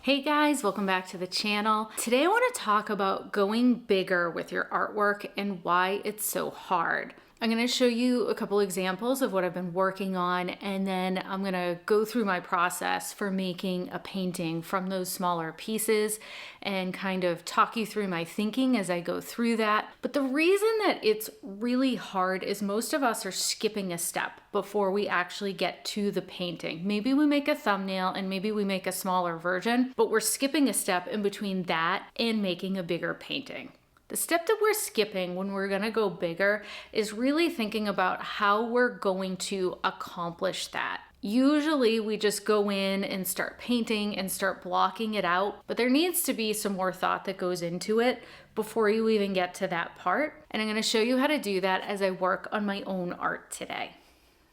Hey guys, welcome back to the channel. Today I want to talk about going bigger with your artwork and why it's so hard. I'm going to show you a couple examples of what I've been working on, and then I'm going to go through my process for making a painting from those smaller pieces and kind of talk you through my thinking as I go through that. But the reason that it's really hard is most of us are skipping a step before we actually get to the painting. Maybe we make a thumbnail and maybe we make a smaller version, but we're skipping a step in between that and making a bigger painting. The step that we're skipping when we're gonna go bigger is really thinking about how we're going to accomplish that. Usually we just go in and start painting and start blocking it out, but there needs to be some more thought that goes into it before you even get to that part. And I'm gonna show you how to do that as I work on my own art today.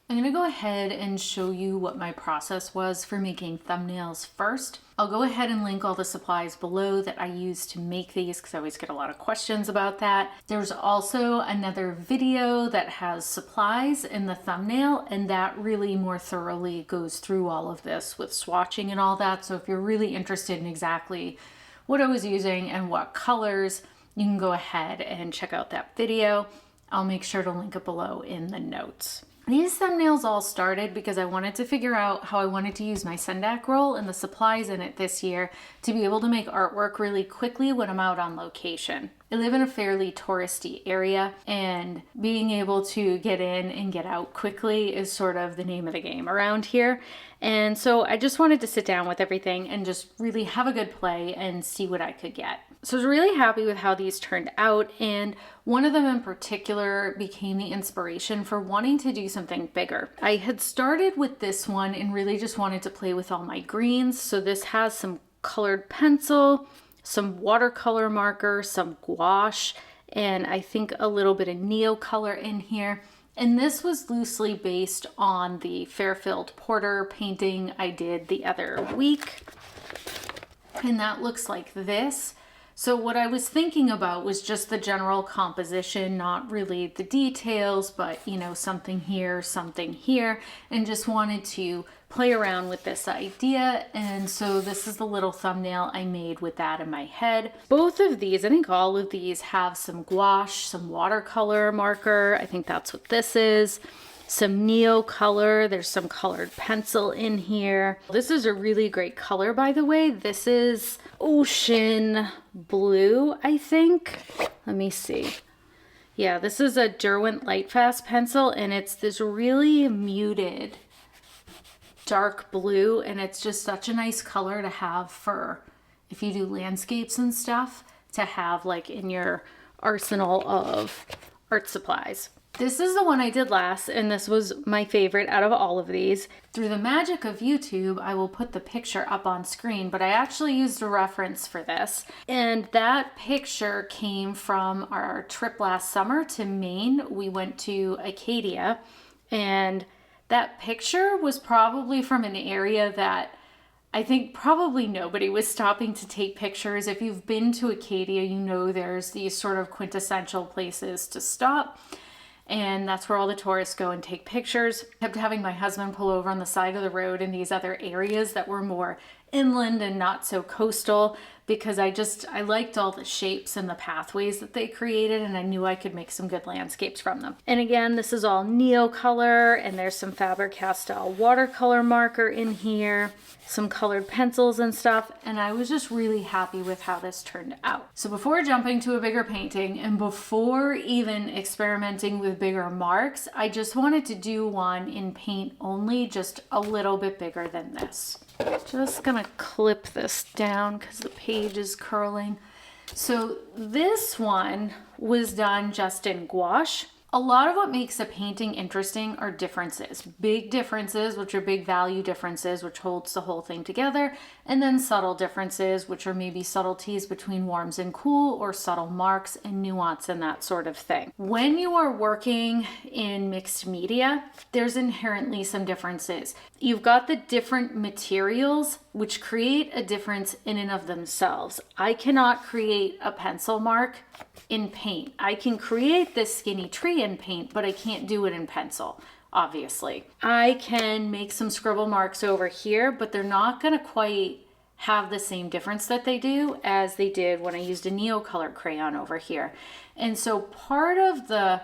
I'm gonna go ahead and show you what my process was for making thumbnails first. I'll go ahead and link all the supplies below that I use to make these because I always get a lot of questions about that. There's also another video that has supplies in the thumbnail, and that really more thoroughly goes through all of this with swatching and all that. So if you're really interested in exactly what I was using and what colors, you can go ahead and check out that video. I'll make sure to link it below in the notes. These thumbnails all started because I wanted to figure out how I wanted to use my Sendak roll and the supplies in it this year to be able to make artwork really quickly when I'm out on location. I live in a fairly touristy area, and being able to get in and get out quickly is sort of the name of the game around here. And so I just wanted to sit down with everything and just really have a good play and see what I could get. So I was really happy with how these turned out, and one of them in particular became the inspiration for wanting to do something bigger. I had started with this one and really just wanted to play with all my greens. So this has some colored pencil, some watercolor marker, some gouache, and I think a little bit of Neocolor in here. And this was loosely based on the Fairfield Porter painting I did the other week. And that looks like this. So what I was thinking about was just the general composition, not really the details, but you know, something here, and just wanted to play around with this idea. And so this is the little thumbnail I made with that in my head. Both of these, I think all of these have some gouache, some watercolor marker. I think that's what this is. Some Neocolor, there's some colored pencil in here. This is a really great color, by the way. This is ocean blue, I think. Let me see. Yeah, this is a Derwent Lightfast pencil, and it's this really muted dark blue, and it's just such a nice color to have for if you do landscapes and stuff, to have like in your arsenal of art supplies. This is the one I did last, and this was my favorite out of all of these. Through the magic of YouTube, I will put the picture up on screen, but I actually used a reference for this. And that picture came from our trip last summer to Maine. We went to Acadia, and that picture was probably from an area that I think probably nobody was stopping to take pictures. If you've been to Acadia, you know there's these sort of quintessential places to stop. And that's where all the tourists go and take pictures. I kept having my husband pull over on the side of the road in these other areas that were more inland and not so coastal, because I liked all the shapes and the pathways that they created, and I knew I could make some good landscapes from them. And again, this is all Neocolor, and there's some Faber Castel watercolor marker in here, some colored pencils and stuff, and I was just really happy with how this turned out. So before jumping to a bigger painting and before even experimenting with bigger marks, I just wanted to do one in paint only, just a little bit bigger than this. Just gonna clip this down because the page is curling. So this one was done just in gouache. A lot of what makes a painting interesting are differences. Big differences, which are big value differences, which holds the whole thing together, and then subtle differences, which are maybe subtleties between warms and cool, or subtle marks and nuance and that sort of thing. When you are working in mixed media, there's inherently some differences. You've got the different materials, which create a difference in and of themselves. I cannot create a pencil mark in paint. I can create this skinny tree in paint, but I can't do it in pencil. obviously. I can make some scribble marks over here, but they're not gonna quite have the same difference that they do as they did when I used a Neocolor crayon over here. And so part of the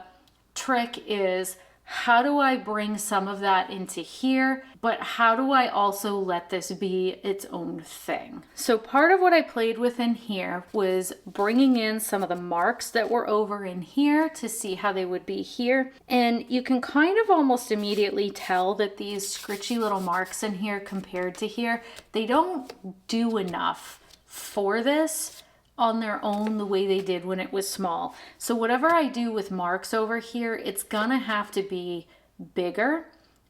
trick is, how do I bring some of that into here, but how do I also let this be its own thing? So part of what I played with in here was bringing in some of the marks that were over in here to see how they would be here. And you can kind of almost immediately tell that these scritchy little marks in here compared to here, they don't do enough for this on their own the way they did when it was small. So whatever I do with marks over here, it's gonna have to be bigger,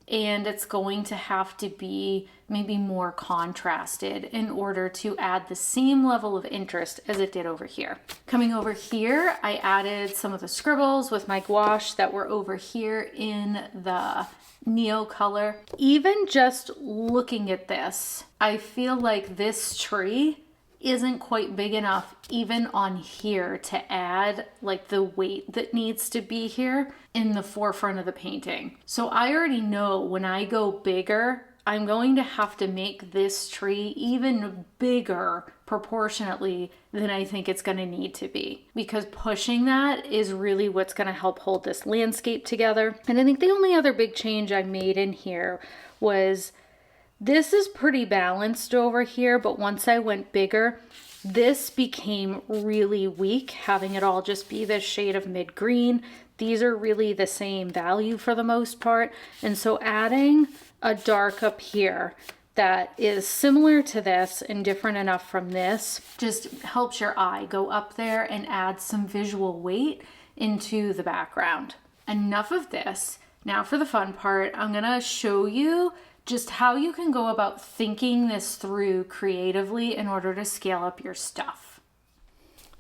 and it's going to have to be maybe more contrasted in order to add the same level of interest as it did over here. Coming over here, I added some of the scribbles with my gouache that were over here in the Neocolor. Even just looking at this, I feel like this tree isn't quite big enough even on here to add like the weight that needs to be here in the forefront of the painting. So I already know when I go bigger, I'm going to have to make this tree even bigger proportionately than I think it's going to need to be, because pushing that is really what's going to help hold this landscape together. And I think the only other big change I made in here was, this is pretty balanced over here, but once I went bigger, this became really weak, having it all just be this shade of mid-green. These are really the same value for the most part. And so adding a dark up here that is similar to this and different enough from this just helps your eye go up there and add some visual weight into the background. Enough of this. Now for the fun part, I'm gonna show you just how you can go about thinking this through creatively in order to scale up your stuff.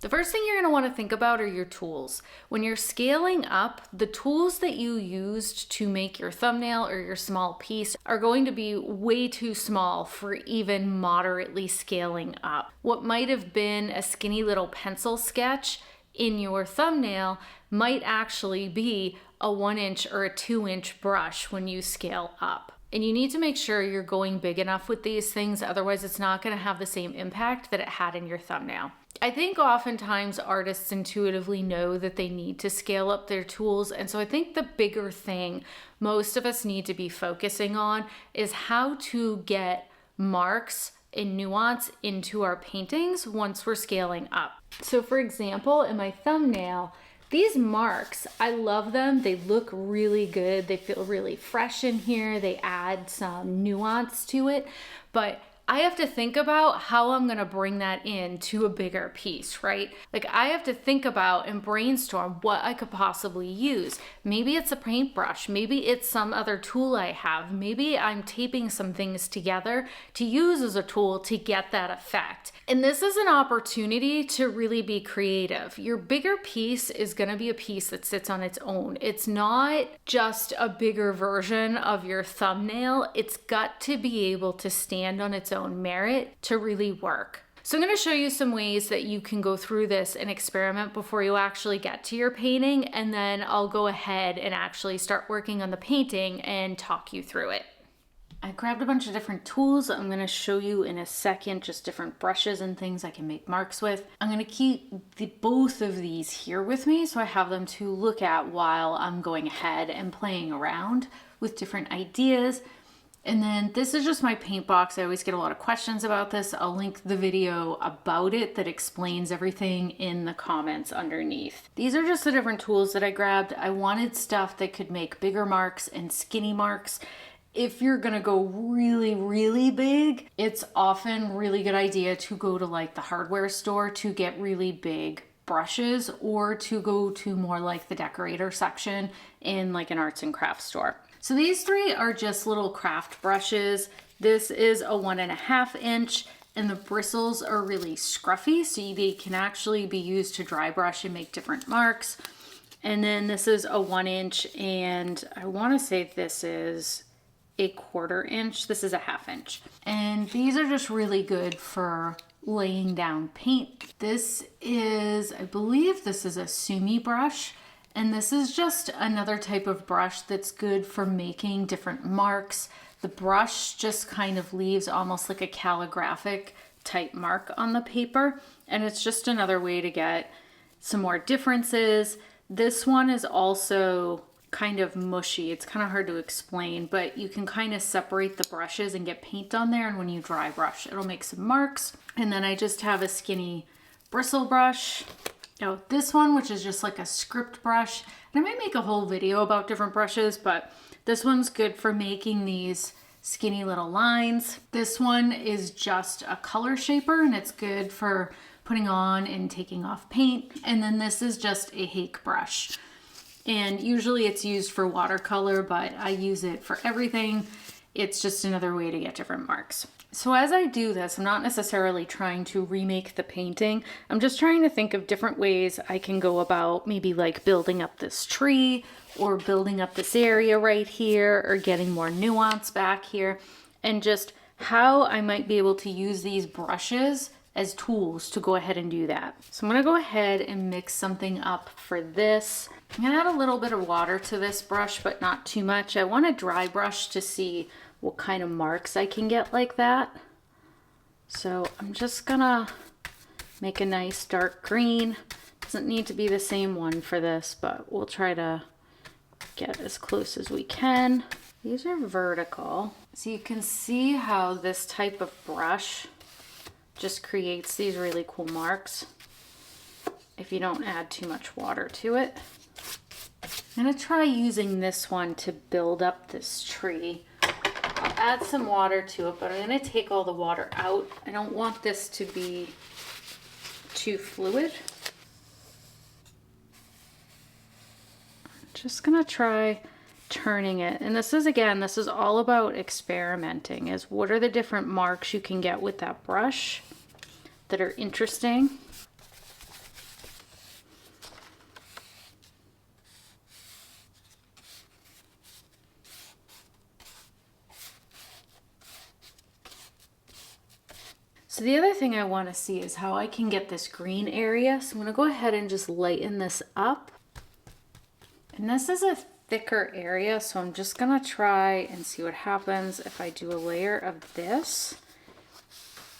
The first thing you're going to want to think about are your tools. When you're scaling up, the tools that you used to make your thumbnail or your small piece are going to be way too small for even moderately scaling up. What might have been a skinny little pencil sketch in your thumbnail might actually be a 1-inch or a 2-inch brush when you scale up. And you need to make sure you're going big enough with these things, otherwise it's not going to have the same impact that it had in your thumbnail. I think oftentimes artists intuitively know that they need to scale up their tools, and so I think the bigger thing most of us need to be focusing on is how to get marks and nuance into our paintings once we're scaling up. So for example, in my thumbnail, these marks, I love them. They look really good. They feel really fresh in here. They add some nuance to it, but I have to think about how I'm gonna bring that in to a bigger piece, right? Like I have to think about and brainstorm what I could possibly use. Maybe it's a paintbrush, maybe it's some other tool I have, maybe I'm taping some things together to use as a tool to get that effect. And this is an opportunity to really be creative. Your bigger piece is gonna be a piece that sits on its own. It's not just a bigger version of your thumbnail. It's got to be able to stand on its own merit to really work. So I'm going to show you some ways that you can go through this and experiment before you actually get to your painting, and then I'll go ahead and actually start working on the painting and talk you through it. I grabbed a bunch of different tools. I'm going to show you in a second just different brushes and things I can make marks with. I'm going to keep both of these here with me so I have them to look at while I'm going ahead and playing around with different ideas. And then this is just my paint box. I always get a lot of questions about this. I'll link the video about it that explains everything in the comments underneath. These are just the different tools that I grabbed. I wanted stuff that could make bigger marks and skinny marks. If you're gonna go really, really big, it's often really good idea to go to like the hardware store to get really big brushes, or to go to more like the decorator section in like an arts and crafts store. So these three are just little craft brushes. This is a 1.5 inch, and the bristles are really scruffy, so they can actually be used to dry brush and make different marks. And then this is a 1 inch, and I want to say this is a 1/4 inch. This is a 1/2 inch. And these are just really good for laying down paint. This is, I believe this is a Sumi brush. And this is just another type of brush that's good for making different marks. The brush just kind of leaves almost like a calligraphic type mark on the paper, and it's just another way to get some more differences. This one is also kind of mushy. It's kind of hard to explain, but you can kind of separate the brushes and get paint on there, and when you dry brush, it'll make some marks. And then I just have a skinny bristle brush. Now this one, which is just like a script brush, and I might make a whole video about different brushes, but this one's good for making these skinny little lines. This one is just a color shaper, and it's good for putting on and taking off paint. And then this is just a hake brush. And usually it's used for watercolor, but I use it for everything. It's just another way to get different marks. So as I do this, I'm not necessarily trying to remake the painting. I'm just trying to think of different ways I can go about maybe like building up this tree or building up this area right here or getting more nuance back here, and just how I might be able to use these brushes as tools to go ahead and do that. So I'm gonna go ahead and mix something up for this. I'm gonna add a little bit of water to this brush, but not too much. I want a dry brush to see what kind of marks I can get like that. So I'm just gonna make a nice dark green. Doesn't need to be the same one for this, but we'll try to get as close as we can. These are vertical. So you can see how this type of brush just creates these really cool marks if you don't add too much water to it. I'm gonna try using this one to build up this tree. I'll add some water to it, but I'm gonna take all the water out. I don't want this to be too fluid. I'm just gonna try turning it. And this is, again, this is all about experimenting, is what are the different marks you can get with that brush that are interesting. So the other thing I want to see is how I can get this green area. So I'm going to go ahead and just lighten this up. And this is a thicker area, so I'm just going to try and see what happens if I do a layer of this.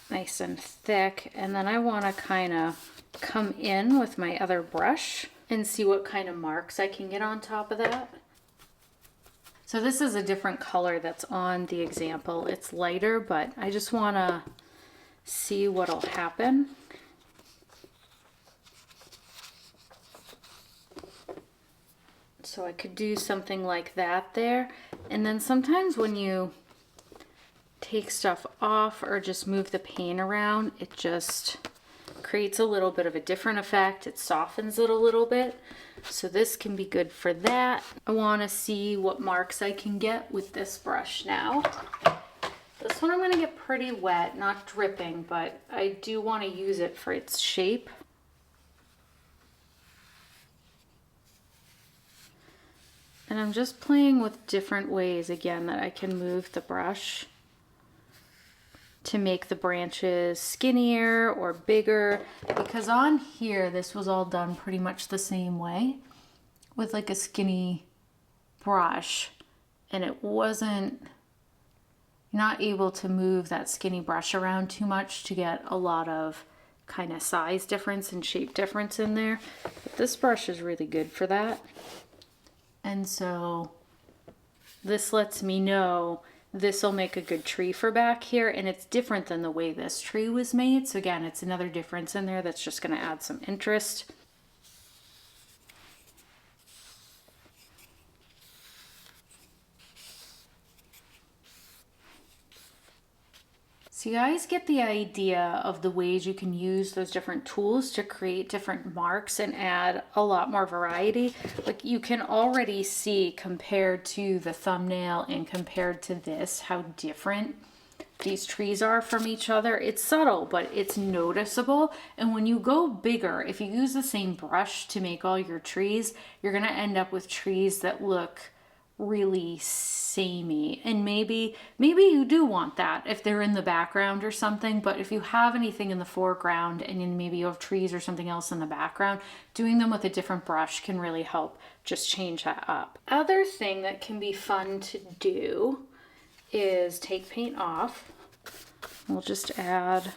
Nice and thick. And then I want to kind of come in with my other brush and see what kind of marks I can get on top of that. So this is a different color that's on the example. It's lighter, but I just want to see what'll happen. So I could do something like that there. And then sometimes when you take stuff off or just move the paint around, it just creates a little bit of a different effect. It softens it a little bit. So this can be good for that. I want to see what marks I can get with this brush now. This one I'm going to get pretty wet, not dripping, but I do want to use it for its shape. And I'm just playing with different ways, again, that I can move the brush to make the branches skinnier or bigger, because on here this was all done pretty much the same way with like a skinny brush, and it wasn't, not able to move that skinny brush around too much to get a lot of kind of size difference and shape difference in there. But this brush is really good for that. And so this lets me know this will make a good tree for back here, and it's different than the way this tree was made. So again, it's another difference in there that's just going to add some interest. So you guys get the idea of the ways you can use those different tools to create different marks and add a lot more variety. Like you can already see, compared to the thumbnail and compared to this, how different these trees are from each other. It's subtle, but it's noticeable. And when you go bigger, if you use the same brush to make all your trees, you're gonna end up with trees that look really samey. And maybe you do want that if they're in the background or something, but if you have anything in the foreground and then maybe you have trees or something else in the background, doing them with a different brush can really help just change that up. Other thing that can be fun to do is take paint off. We'll just add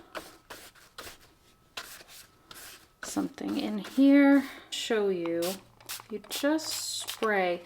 something in here, show you, you just spray.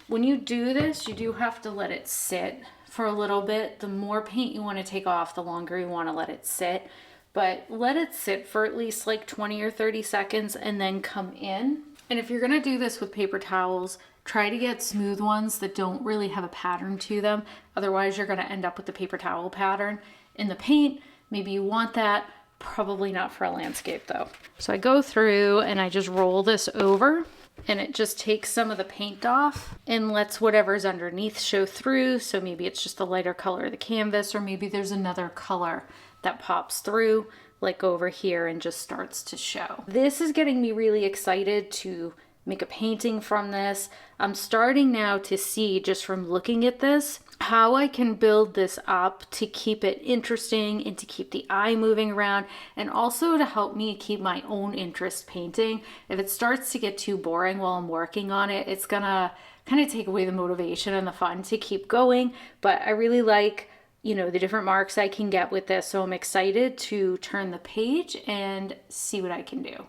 When you do this, you do have to let it sit for a little bit. The more paint you want to take off, the longer you want to let it sit. But let it sit for at least like 20 or 30 seconds and then come in. And if you're going to do this with paper towels, try to get smooth ones that don't really have a pattern to them. Otherwise, you're going to end up with the paper towel pattern in the paint. Maybe you want that. Probably not for a landscape though. So I go through and I just roll this over, and it just takes some of the paint off and lets whatever's underneath show through. So maybe it's just a lighter color of the canvas, or maybe there's another color that pops through, like over here, and just starts to show. This is getting me really excited to make a painting from this. I'm starting now to see, just from looking at this, how I can build this up to keep it interesting and to keep the eye moving around, and also to help me keep my own interest painting. If it starts to get too boring while I'm working on it, it's gonna kind of take away the motivation and the fun to keep going. But I really like, you know, the different marks I can get with this, so I'm excited to turn the page and see what I can do.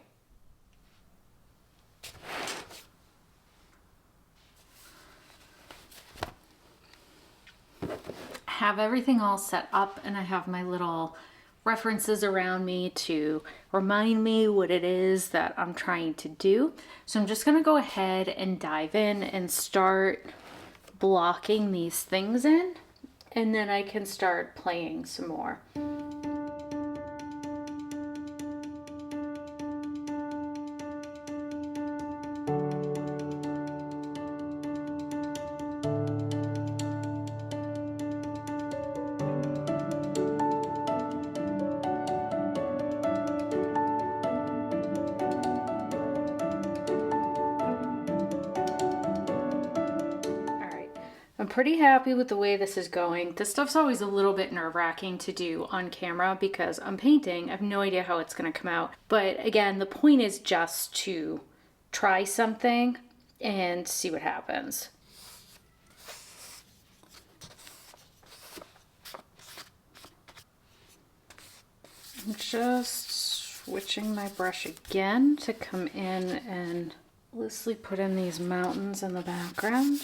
Have everything all set up, and I have my little references around me to remind me what it is that I'm trying to do. So I'm just going to go ahead and dive in and start blocking these things in, and then I can start playing some more. I'm pretty happy with the way this is going. This stuff's always a little bit nerve-wracking to do on camera because I'm painting. I have no idea how it's going to come out. But again, the point is just to try something and see what happens. I'm just switching my brush again to come in and loosely put in these mountains in the background.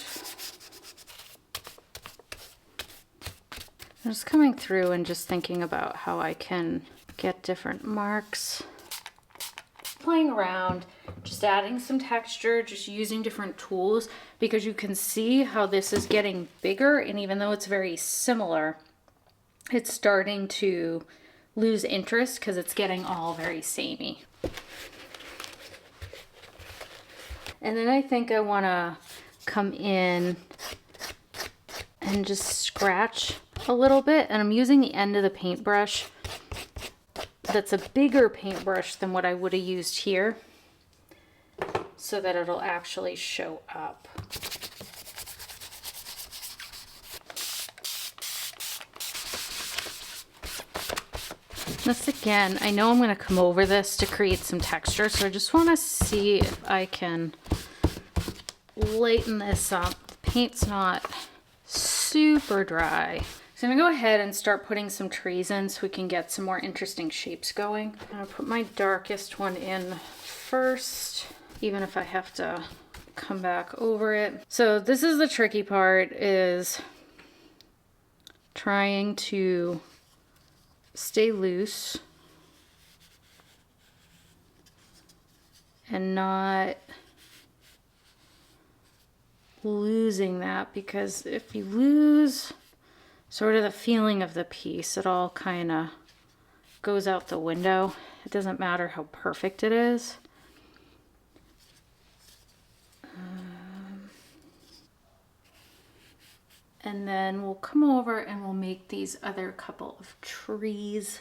I'm just coming through and just thinking about how I can get different marks. Playing around, just adding some texture, just using different tools, because you can see how this is getting bigger, and even though it's very similar, it's starting to lose interest because it's getting all very samey. And then I think I want to come in and just scratch a little bit, and I'm using the end of the paintbrush that's a bigger paintbrush than what I would have used here, so that it'll actually show up. This again, I know I'm going to come over this to create some texture, so I just want to see if I can lighten this up. The paint's not super dry. So I'm gonna go ahead and start putting some trees in so we can get some more interesting shapes going. I'm gonna put my darkest one in first, even if I have to come back over it. So this is the tricky part, is trying to stay loose and not losing that, because if you lose sort of the feeling of the piece, it all kind of goes out the window. It doesn't matter how perfect it is. And then we'll come over and we'll make these other couple of trees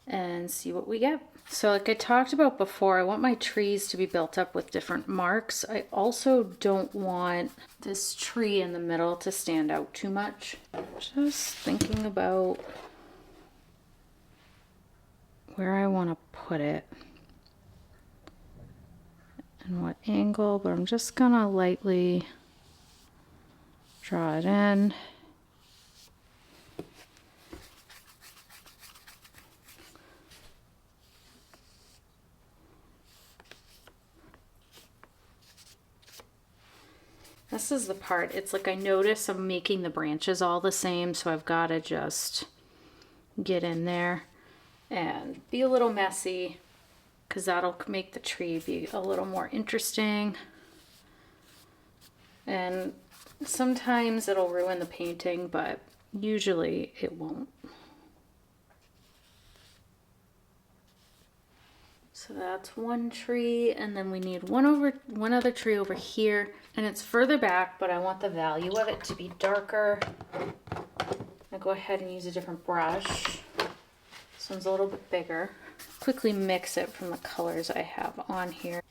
and see what we get. So like I talked about before, I want my trees to be built up with different marks. I also don't want this tree in the middle to stand out too much. Just thinking about where I want to put it and what angle, but I'm just gonna lightly draw it in. This is the part, it's like I notice I'm making the branches all the same, so I've got to just get in there and be a little messy, because that'll make the tree be a little more interesting. And sometimes it'll ruin the painting, but usually it won't. So that's one tree, and then we need one other tree over here, and it's further back, but I want the value of it to be darker. I'll go ahead and use a different brush. This one's a little bit bigger. Quickly mix it from the colors I have on here.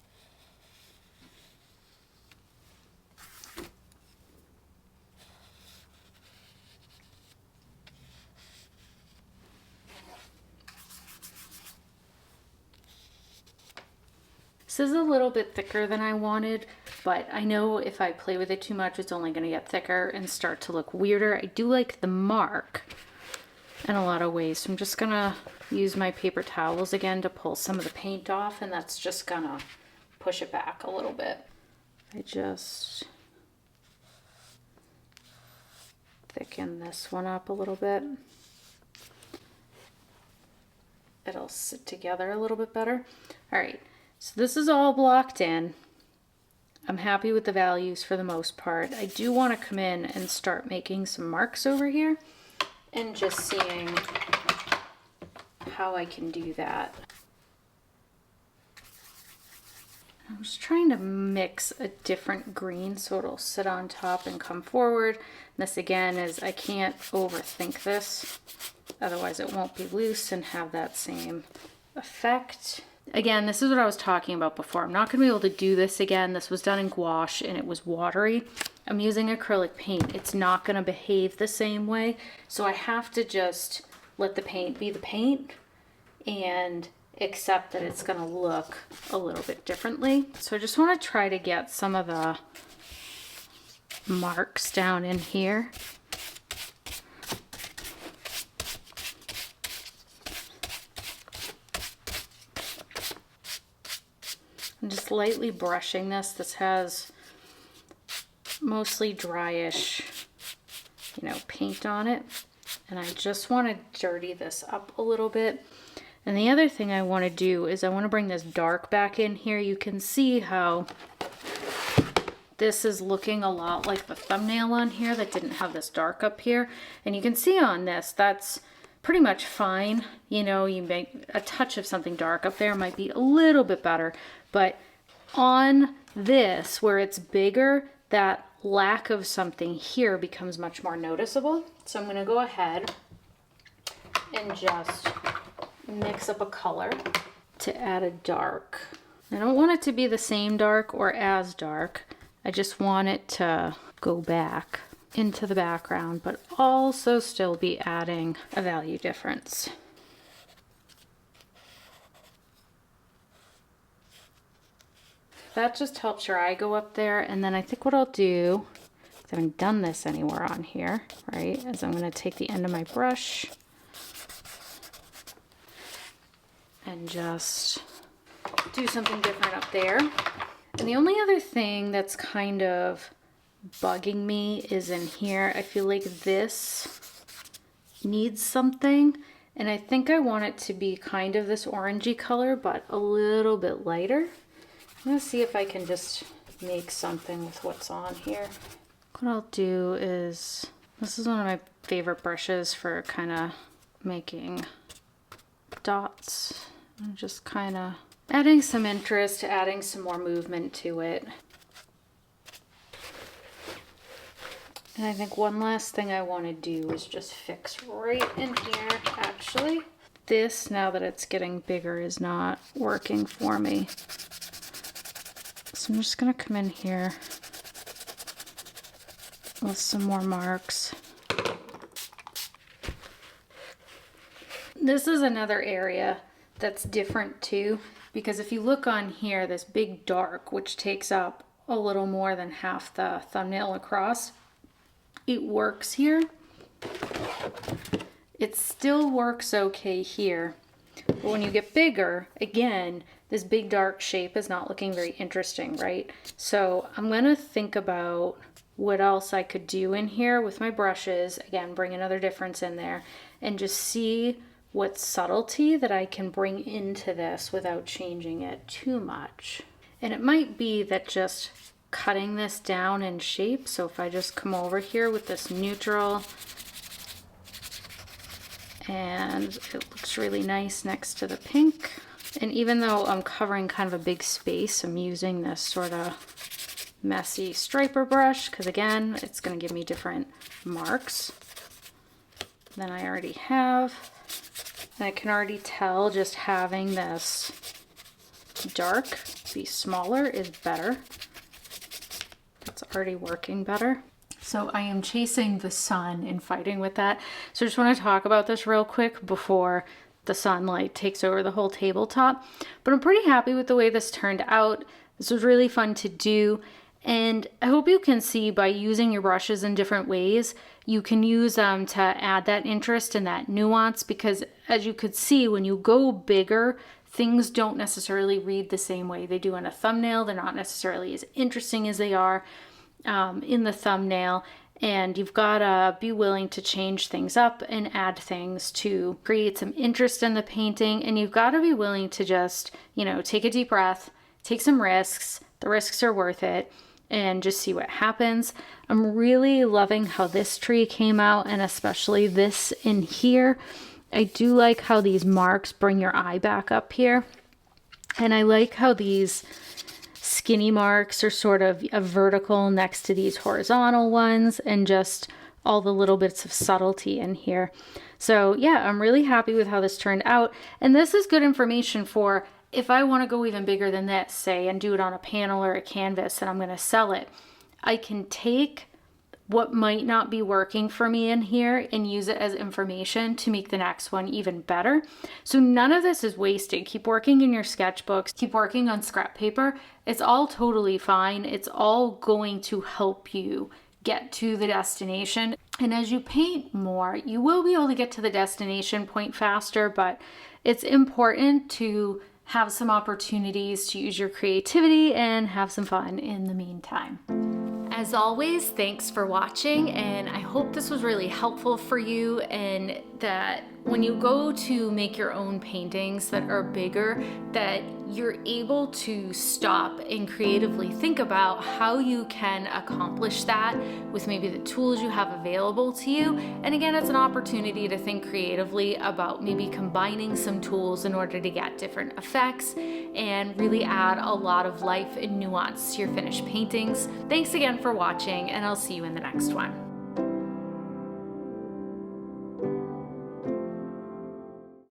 This is a little bit thicker than I wanted, but I know if I play with it too much, it's only going to get thicker and start to look weirder. I do like the mark in a lot of ways, so I'm just going to use my paper towels again to pull some of the paint off, and that's just going to push it back a little bit. I just thicken this one up a little bit. It'll sit together a little bit better. All right. So this is all blocked in. I'm happy with the values for the most part. I do want to come in and start making some marks over here and just seeing how I can do that. I'm just trying to mix a different green so it'll sit on top and come forward. This again is, I can't overthink this, otherwise it won't be loose and have that same effect. Again, this is what I was talking about before. I'm not going to be able to do this again. This was done in gouache and it was watery. I'm using acrylic paint. It's not going to behave the same way. So I have to just let the paint be the paint and accept that it's going to look a little bit differently. So I just want to try to get some of the marks down in here. I'm just lightly brushing this. This has mostly dryish, paint on it. And I just want to dirty this up a little bit. And the other thing I want to do is I want to bring this dark back in here. You can see how this is looking a lot like the thumbnail on here that didn't have this dark up here. And you can see on this, that's pretty much fine. You make a touch of something dark up there might be a little bit better. But on this, where it's bigger, that lack of something here becomes much more noticeable. So I'm going to go ahead and just mix up a color to add a dark. I don't want it to be the same dark or as dark. I just want it to go back into the background, but also still be adding a value difference. That just helps your eye go up there. And then I think what I'll do, because I haven't done this anywhere on here, right, is I'm going to take the end of my brush and just do something different up there. And the only other thing that's kind of bugging me is in here. I feel like this needs something, and I think I want it to be kind of this orangey color, but a little bit lighter. I'm gonna see if I can just make something with what's on here. What I'll do is, this is one of my favorite brushes for kind of making dots. I'm just kind of adding some interest, adding some more movement to it. And I think one last thing I want to do is just fix right in here. Actually, this, now that it's getting bigger, is not working for me. So I'm just going to come in here with some more marks. This is another area that's different too, because if you look on here, this big dark, which takes up a little more than half the thumbnail across, it works here. It still works okay here, But when you get bigger, again, this big dark shape is not looking very interesting, right? So I'm gonna think about what else I could do in here with my brushes. Again, bring another difference in there and just see what subtlety that I can bring into this without changing it too much. And it might be that just cutting this down in shape. So if I just come over here with this neutral, and it looks really nice next to the pink. And even though I'm covering kind of a big space, I'm using this sort of messy striper brush because again, it's going to give me different marks than I already have. And I can already tell just having this dark be smaller is better. It's already working better. So I am chasing the sun and fighting with that. So I just want to talk about this real quick before the sunlight takes over the whole tabletop. But I'm pretty happy with the way this turned out. This was really fun to do. And I hope you can see by using your brushes in different ways, you can use them to add that interest and that nuance, because as you could see, when you go bigger, things don't necessarily read the same way they do in a thumbnail. They're not necessarily as interesting as they are in the thumbnail. And you've got to be willing to change things up and add things to create some interest in the painting. And you've got to be willing to just, you know, take a deep breath, take some risks. The risks are worth it, and just see what happens. I'm really loving how this tree came out, and especially this in here. I do like how these marks bring your eye back up here. And I like how these skinny marks are sort of a vertical next to these horizontal ones, and just all the little bits of subtlety in here. So yeah, I'm really happy with how this turned out. And this is good information for if I want to go even bigger than this, say, and do it on a panel or a canvas and I'm going to sell it, I can take what might not be working for me in here and use it as information to make the next one even better. So none of this is wasted. Keep working in your sketchbooks, keep working on scrap paper. It's all totally fine. It's all going to help you get to the destination. And as you paint more, you will be able to get to the destination point faster, but it's important to have some opportunities to use your creativity and have some fun in the meantime. As always, thanks for watching, and I hope this was really helpful for you, and that when you go to make your own paintings that are bigger, that you're able to stop and creatively think about how you can accomplish that with maybe the tools you have available to you. And again, it's an opportunity to think creatively about maybe combining some tools in order to get different effects and really add a lot of life and nuance to your finished paintings. Thanks again for watching, and I'll see you in the next one.